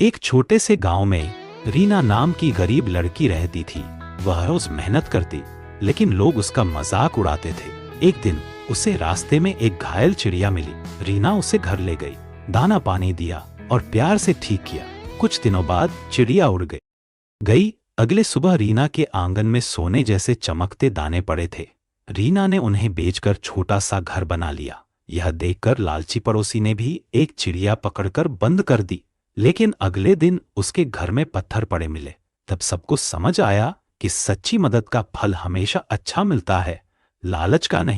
एक छोटे से गांव में रीना नाम की गरीब लड़की रहती थी। वह रोज मेहनत करती, लेकिन लोग उसका मजाक उड़ाते थे। एक दिन उसे रास्ते में एक घायल चिड़िया मिली। रीना उसे घर ले गई, दाना पानी दिया और प्यार से ठीक किया। कुछ दिनों बाद चिड़िया उड़ गई। अगले सुबह रीना के आंगन में सोने जैसे चमकते दाने पड़े थे। रीना ने उन्हें बेचकर छोटा सा घर बना लिया। यह देखकर लालची पड़ोसी ने भी एक चिड़िया पकड़कर बंद कर दी। लेकिन अगले दिन उसके घर में पत्थर पड़े मिले। तब सबको समझ आया कि सच्ची मदद का फल हमेशा अच्छा मिलता है, लालच का नहीं।